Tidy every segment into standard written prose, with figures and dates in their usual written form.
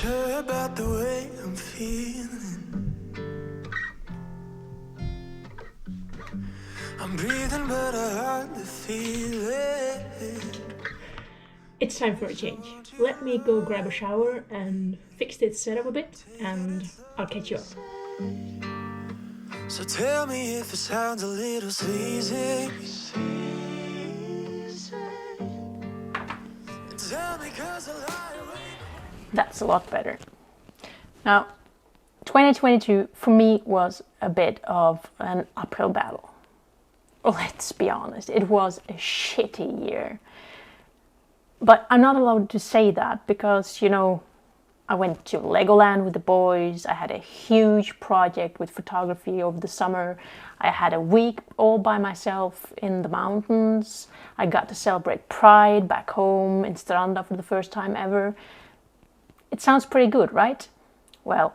sure about the way I'm feeling. I'm breathing, but I hardly feel it. It's time for a change. Let me go grab a shower and fix this setup a bit, and I'll catch you up. So tell me if it sounds a little sleazy. Tell me 'cause I lie awake. That's a lot better. Now, 2022 for me was a bit of an uphill battle. Let's be honest, it was a shitty year. But I'm not allowed to say that because, I went to Legoland with the boys, I had a huge project with photography over the summer, I had a week all by myself in the mountains, I got to celebrate Pride back home in Stranda for the first time ever. It sounds pretty good, right? Well,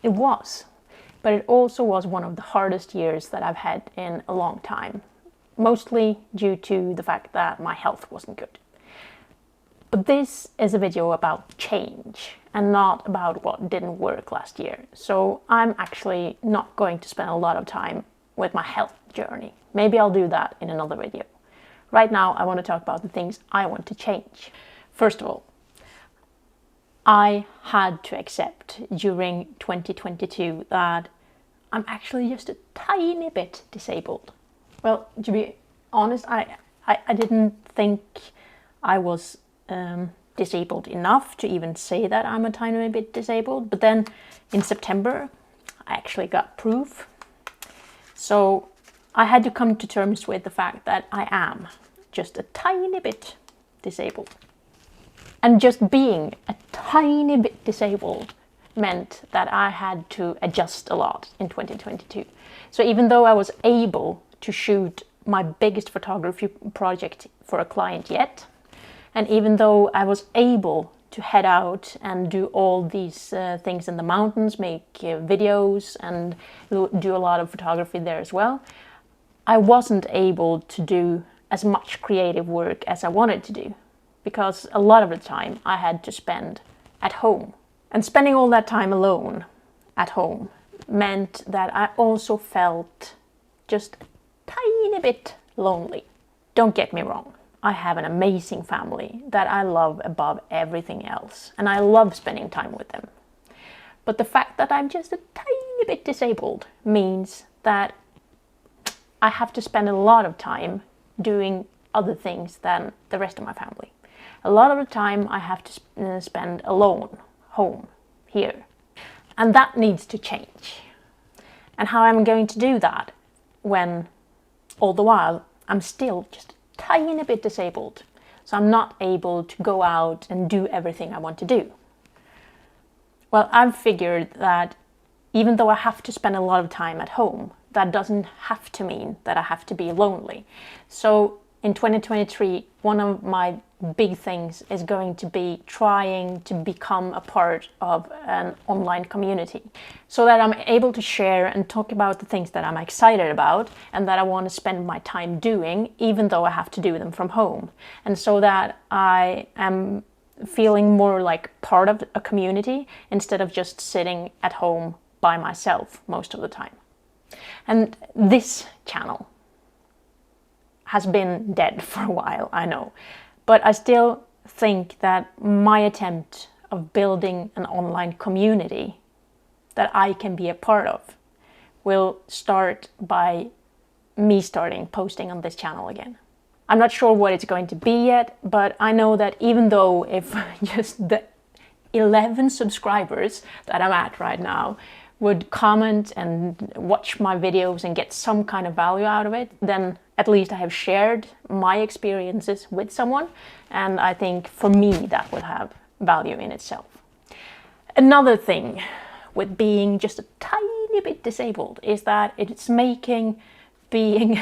it was. But it also was one of the hardest years that I've had in a long time. Mostly due to the fact that my health wasn't good. But this is a video about change and not about what didn't work last year. So I'm actually not going to spend a lot of time with my health journey. Maybe I'll do that in another video. Right now, I want to talk about the things I want to change. First of all, I had to accept during 2022 that I'm actually just a tiny bit disabled. Well, to be honest, I didn't think I was disabled enough to even say that I'm a tiny bit disabled. But then in September, I actually got proof. So I had to come to terms with the fact that I am just a tiny bit disabled. And just being a tiny bit disabled meant that I had to adjust a lot in 2022. So even though I was able to shoot my biggest photography project for a client yet, and even though I was able to head out and do all these things in the mountains, make videos and do a lot of photography there as well, I wasn't able to do as much creative work as I wanted to do, because a lot of the time I had to spend at home. And spending all that time alone at home meant that I also felt just a tiny bit lonely. Don't get me wrong, I have an amazing family that I love above everything else, and I love spending time with them. But the fact that I'm just a tiny bit disabled means that I have to spend a lot of time doing other things than the rest of my family. A lot of the time I have to spend alone, home, here. And that needs to change. And how I'm going to do that when all the while I'm still just a tiny bit disabled. So I'm not able to go out and do everything I want to do. Well, I've figured that even though I have to spend a lot of time at home, that doesn't have to mean that I have to be lonely. So in 2023, one of my big things is going to be trying to become a part of an online community so that I'm able to share and talk about the things that I'm excited about and that I want to spend my time doing, even though I have to do them from home. And so that I am feeling more like part of a community instead of just sitting at home by myself most of the time. And this channel has been dead for a while, I know. But I still think that my attempt of building an online community that I can be a part of will start by me starting posting on this channel again. I'm not sure what it's going to be yet, but I know that even though if just the 11 subscribers that I'm at right now would comment and watch my videos and get some kind of value out of it, then at least I have shared my experiences with someone, and I think for me that would have value in itself. Another thing with being just a tiny bit disabled is that it's making being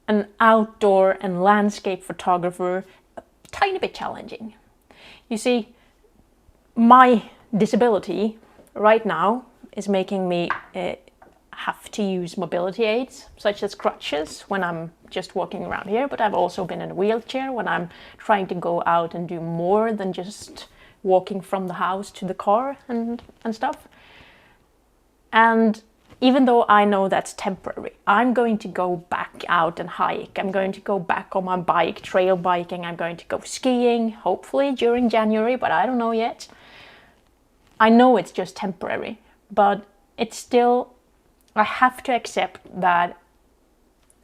an outdoor and landscape photographer a tiny bit challenging. You see, my disability right now is making me have to use mobility aids, such as crutches, when I'm just walking around here, but I've also been in a wheelchair when I'm trying to go out and do more than just walking from the house to the car and stuff. And even though I know that's temporary, I'm going to go back out and hike. I'm going to go back on my bike, trail biking. I'm going to go skiing, hopefully during January, but I don't know yet. I know it's just temporary, but it's still, I have to accept that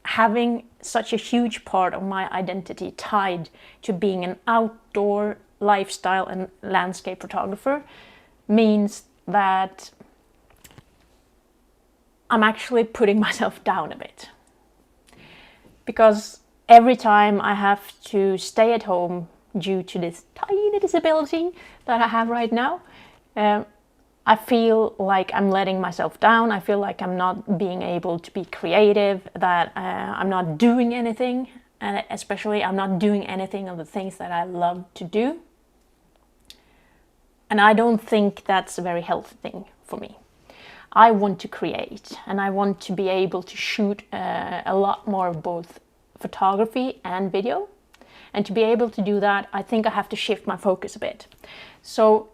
having such a huge part of my identity tied to being an outdoor lifestyle and landscape photographer means that I'm actually putting myself down a bit. Because every time I have to stay at home due to this tiny disability that I have right now, I feel like I'm letting myself down. I feel like I'm not being able to be creative, that I'm not doing anything, and especially I'm not doing anything of the things that I love to do. And I don't think that's a very healthy thing for me. I want to create, and I want to be able to shoot a lot more of both photography and video. And to be able to do that, I think I have to shift my focus a bit. So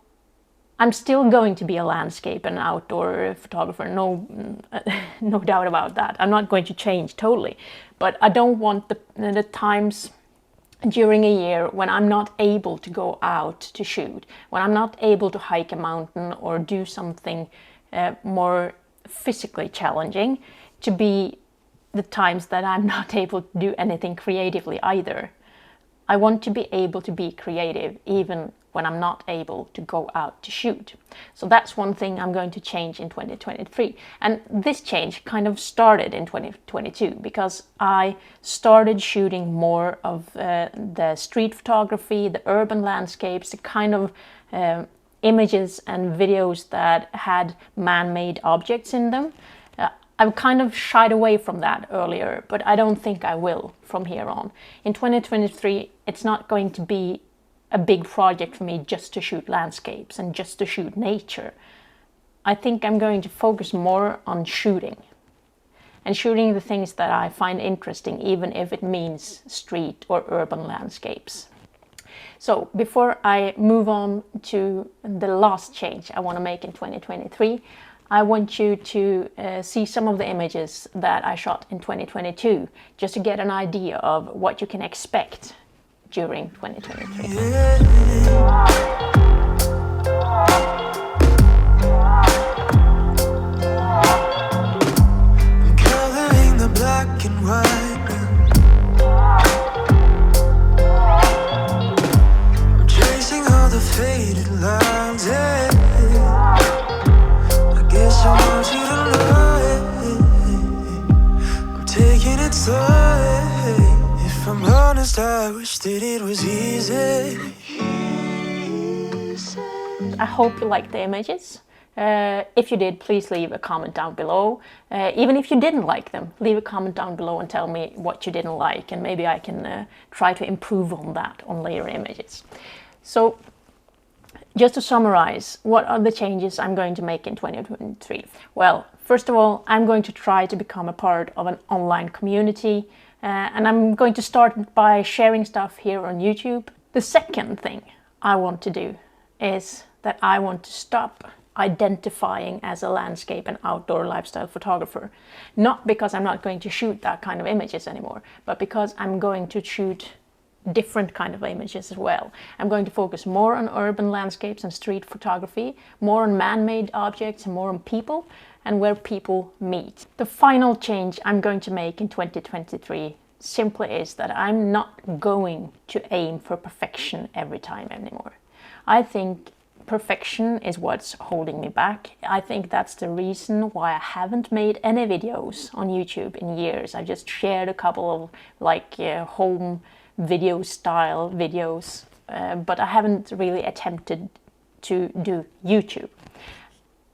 I'm still going to be a landscape and outdoor photographer, no doubt about that. I'm not going to change totally, but I don't want the times during a year when I'm not able to go out to shoot, when I'm not able to hike a mountain or do something more physically challenging, to be the times that I'm not able to do anything creatively either. I want to be able to be creative even when I'm not able to go out to shoot. So that's one thing I'm going to change in 2023. And this change kind of started in 2022 because I started shooting more of the street photography, the urban landscapes, the kind of images and videos that had man-made objects in them. I've kind of shied away from that earlier, but I don't think I will from here on. In 2023, it's not going to be a big project for me just to shoot landscapes and just to shoot nature. I think I'm going to focus more on shooting. And shooting the things that I find interesting, even if it means street or urban landscapes. So before I move on to the last change I want to make in 2023, I want you to see some of the images that I shot in 2022, just to get an idea of what you can expect during 2023. I'm coloring the black and white. I'm tracing all the faded lines. Yeah. I guess I want you to know it. I'm taking it slow. If I'm honest, I wish that it was easy. I hope you liked the images. If you did, please leave a comment down below. Even if you didn't like them, leave a comment down below and tell me what you didn't like, and maybe I can try to improve on that on later images. So, just to summarize, what are the changes I'm going to make in 2023? Well, first of all, I'm going to try to become a part of an online community. And I'm going to start by sharing stuff here on YouTube. The second thing I want to do is that I want to stop identifying as a landscape and outdoor lifestyle photographer. Not because I'm not going to shoot that kind of images anymore, but because I'm going to shoot different kind of images as well. I'm going to focus more on urban landscapes and street photography, more on man-made objects and more on people, and where people meet. The final change I'm going to make in 2023 simply is that I'm not going to aim for perfection every time anymore. I think perfection is what's holding me back. I think that's the reason why I haven't made any videos on YouTube in years. I just shared a couple of home video style videos, but I haven't really attempted to do YouTube.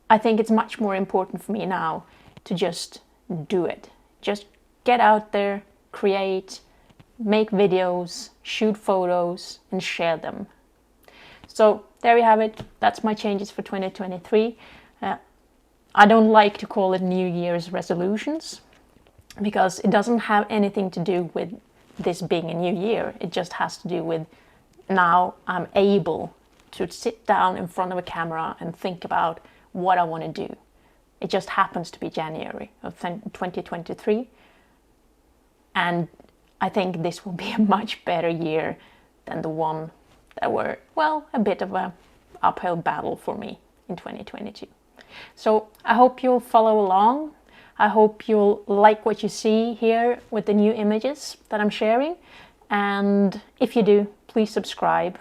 I think it's much more important for me now to just do it. Just get out there, create, make videos, shoot photos, and share them. So there you have it. That's my changes for 2023. I don't like to call it New Year's resolutions because it doesn't have anything to do with this being a new year. It just has to do with now I'm able to sit down in front of a camera and think about what I want to do. It just happens to be January of 2023. And I think this will be a much better year than the one that were, well, a bit of a uphill battle for me in 2022. So I hope you'll follow along. I hope you'll like what you see here with the new images that I'm sharing. And if you do, please subscribe,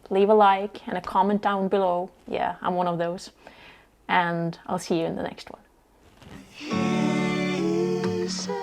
leave a like and a comment down below. Yeah, I'm one of those. And I'll see you in the next one. He said